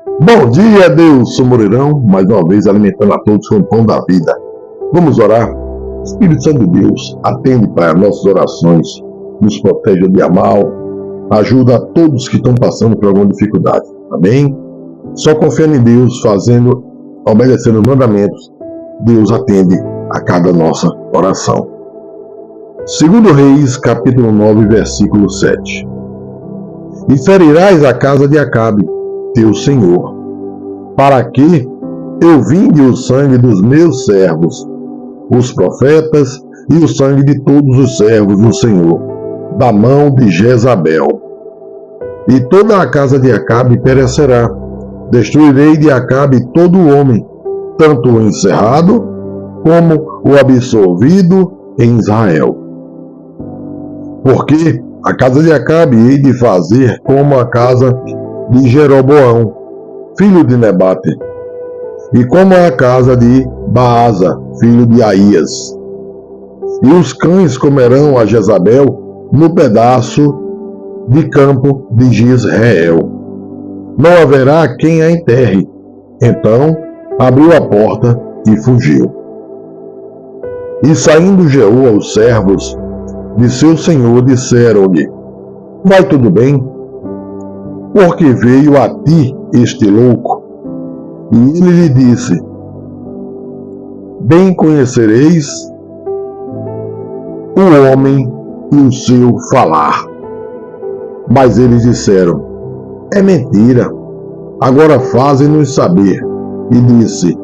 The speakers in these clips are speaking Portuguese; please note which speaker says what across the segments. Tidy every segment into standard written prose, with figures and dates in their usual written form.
Speaker 1: Bom dia, Deus, sou Moreirão, mais uma vez alimentando a todos com o pão da vida. Vamos orar? Espírito Santo de Deus, atende para nossas orações, nos protege do dia mal, ajuda a todos que estão passando por alguma dificuldade. Amém? Só confiando em Deus, obedecendo os mandamentos, Deus atende a cada nossa oração. 2 Reis, capítulo 9, versículo 7. E ferirás a casa de Acabe, teu senhor, para que eu vingue o sangue dos meus servos, os profetas, e o sangue de todos os servos do Senhor, da mão de Jezabel. E toda a casa de Acabe perecerá. Destruirei de Acabe todo o homem, tanto o encerrado como o absolvido em Israel. Porque a casa de Acabe hei de fazer como a casa de Jeroboão, filho de Nebate, e como a casa de Baasa, filho de Aías. E os cães comerão a Jezabel no pedaço de campo de Jezreel. Não haverá quem a enterre. Então abriu a porta e fugiu. E saindo Jeú aos servos de seu senhor, disseram-lhe: vai tudo bem? Porque veio a ti este louco? E ele lhe disse: bem conhecereis o homem e o seu falar. Mas eles disseram: é mentira. Agora fazem-nos saber. E disse: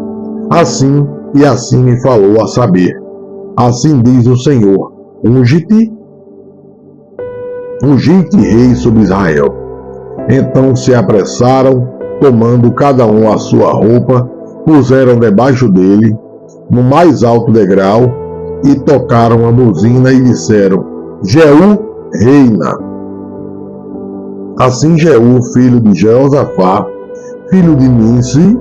Speaker 1: assim e assim me falou a saber. Assim diz o Senhor: unge-te rei sobre Israel. Então se apressaram, tomando cada um a sua roupa, puseram debaixo dele, no mais alto degrau, e tocaram a buzina e disseram: Jeú reina. Assim Jeú, filho de Jeosafá, filho de Ninsi,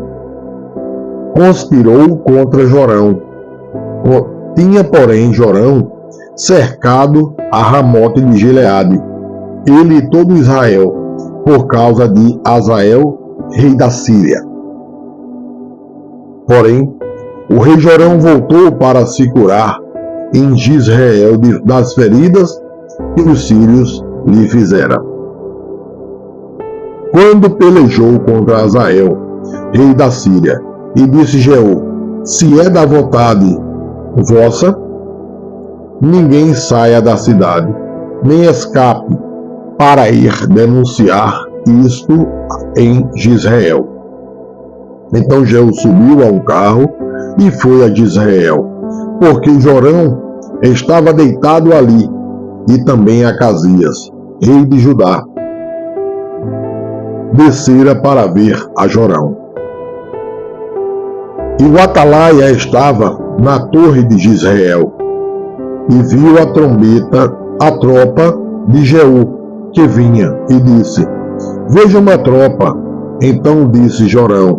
Speaker 1: conspirou contra Jorão. Tinha, porém, Jorão cercado a Ramote de Gileade, ele e todo Israel, por causa de Azael, rei da Síria. Porém, o rei Jorão voltou para se curar em Jezreel das feridas que os sírios lhe fizeram. Quando pelejou contra Azael, rei da Síria, e disse Jeú: se é da vontade vossa, ninguém saia da cidade, nem escape para ir denunciar isto em Jezreel. Então Jeú subiu a um carro e foi a Jezreel, porque Jorão estava deitado ali, e também Acasias, rei de Judá, descera para ver a Jorão. E o atalaia estava na torre de Jezreel, e viu a tropa de Jeú que vinha, e disse: veja uma tropa. Então disse Jorão: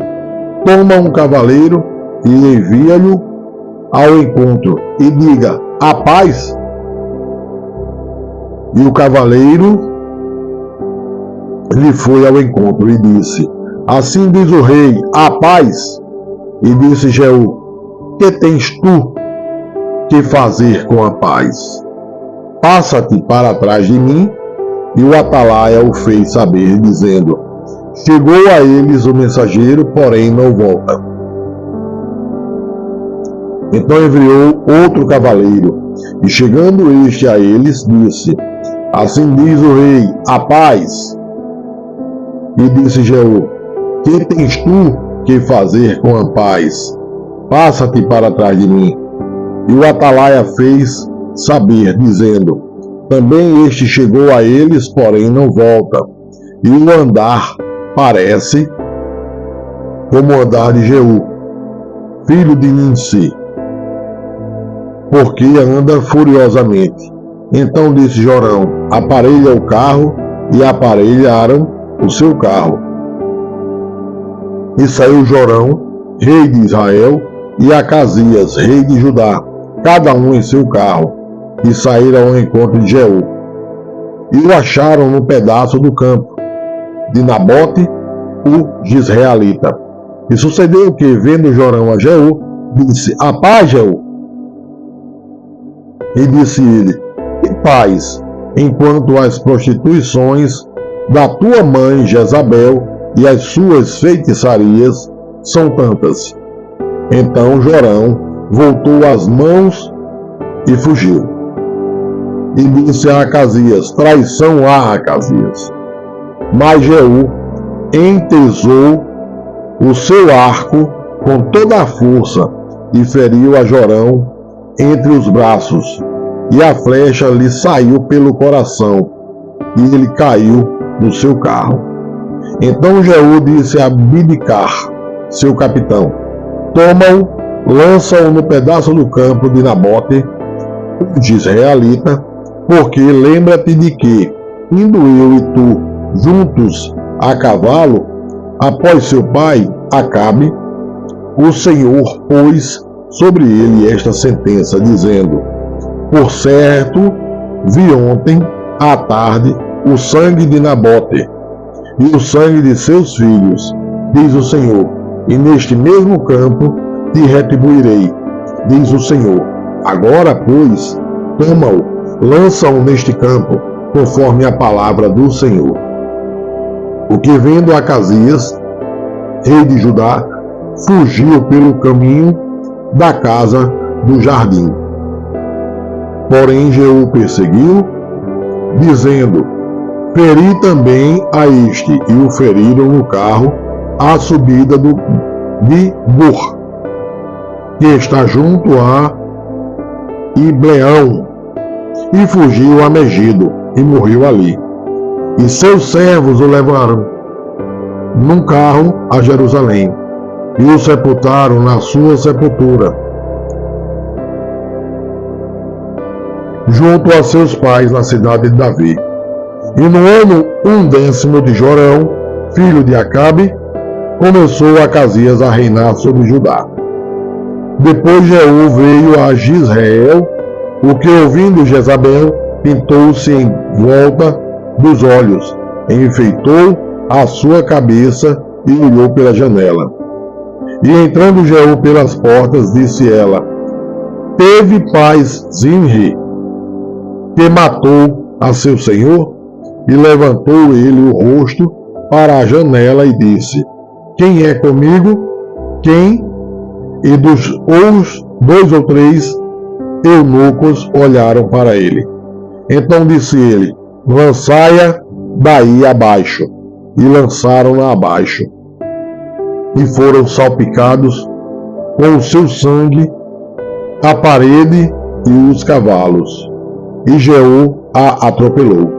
Speaker 1: toma um cavaleiro e envia-lhe ao encontro, e diga: a paz. E o cavaleiro lhe foi ao encontro e disse: assim diz o rei, a paz. E disse Jeú: que tens tu que fazer com a paz? Passa-te para trás de mim. E o atalaia o fez saber, dizendo: chegou a eles o mensageiro, porém não volta. Então enviou outro cavaleiro, e chegando este a eles, disse: assim diz o rei, a paz. E disse Jeú: que tens tu que fazer com a paz? Passa-te para trás de mim. E o atalaia fez saber, dizendo: também este chegou a eles, porém não volta. E o andar parece como o andar de Jeú, filho de Ninsi, porque anda furiosamente. Então disse Jorão: aparelha o carro, e aparelharam o seu carro. E saiu Jorão, rei de Israel, e Acasias, rei de Judá, cada um em seu carro, e saíram ao encontro de Jeú. E o acharam no pedaço do campo de Nabote, o Gisraelita. E sucedeu que, vendo Jorão a Jeú, disse: "A paz, Jeú." E disse ele: "Que paz, enquanto as prostituições da tua mãe Jezabel e as suas feitiçarias são tantas." Então Jorão voltou as mãos e fugiu. E disse a Acasias: "Traição há, Acasias." Mas Jeú entesou o seu arco com toda a força e feriu a Jorão entre os braços, e a flecha lhe saiu pelo coração, e ele caiu no seu carro. Então Jeú disse a Bidcar, seu capitão: "Toma-o, lança-o no pedaço do campo de Nabote, o Gisraelita, porque lembra-te de que, indo eu e tu juntos a cavalo, após seu pai, Acabe, o Senhor pôs sobre ele esta sentença, dizendo: Por certo, vi ontem, à tarde, o sangue de Nabote e o sangue de seus filhos, diz o Senhor, e neste mesmo campo te retribuirei, diz o Senhor. Agora, pois, toma-o, lança-o neste campo, conforme a palavra do Senhor." O que, vendo Acasias, rei de Judá, fugiu pelo caminho da casa do jardim. Porém Jeú perseguiu, dizendo: "Feri também a este", e o feriram no carro à subida de Gur, que está junto a Ibleão, e fugiu a Megido, e morreu ali. E seus servos o levaram num carro a Jerusalém, e o sepultaram na sua sepultura, junto a seus pais na cidade de Davi. E no ano 10º de Jorão, filho de Acabe, começou Acasias a reinar sobre Judá. Depois Jeú veio a Jizreel, o que, ouvindo Jezabel, pintou-se em volta dos olhos, enfeitou a sua cabeça e olhou pela janela. E entrando Jeú pelas portas, disse ela: "Teve paz Zimri, que matou a seu senhor?" E levantou ele o rosto para a janela e disse: "Quem é comigo? Quem?" E dos dois ou três eunucos olharam para ele. Então disse ele: "Lançai-a daí abaixo." E lançaram-na abaixo, e foram salpicados com o seu sangue a parede e os cavalos, e Jeú a atropelou.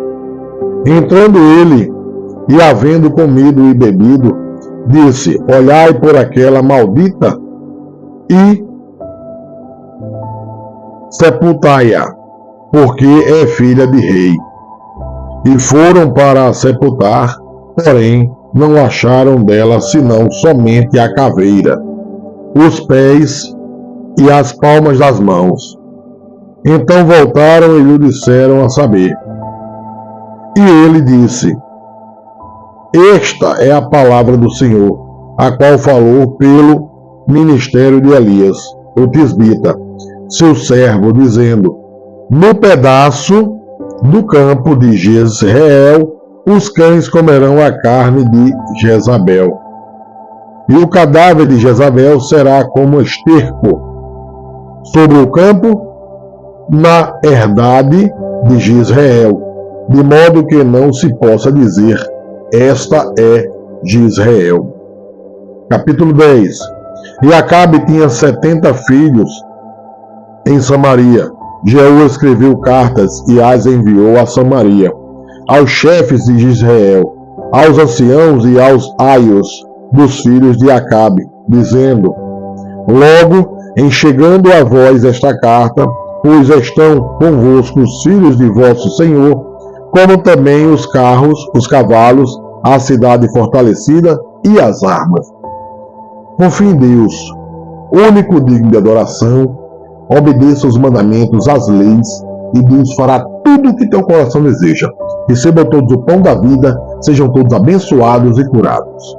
Speaker 1: Entrando ele, e havendo comido e bebido, disse: "Olhai por aquela maldita e sepultai-a, porque é filha de rei." E foram para a sepultar, porém não acharam dela senão somente a caveira, os pés e as palmas das mãos. Então voltaram e lhe disseram a saber. E ele disse: "Esta é a palavra do Senhor, a qual falou pelo ministério de Elias, o tisbita, seu servo, dizendo: No pedaço do campo de Jezreel, os cães comerão a carne de Jezabel, e o cadáver de Jezabel será como esterco sobre o campo na herdade de Jezreel, de modo que não se possa dizer: esta é Jezreel." Capítulo 10. E Acabe tinha 70 filhos em Samaria. Jeú escreveu cartas e as enviou a Samaria, aos chefes de Israel, aos anciãos e aos aios dos filhos de Acabe, dizendo: Logo, em chegando a vós esta carta, pois estão convosco os filhos de vosso Senhor, como também os carros, os cavalos, a cidade fortalecida e as armas. Confie em Deus, único digno de adoração, obedeça os mandamentos, as leis, e Deus fará tudo o que teu coração deseja. Recebam todos o pão da vida, sejam todos abençoados e curados.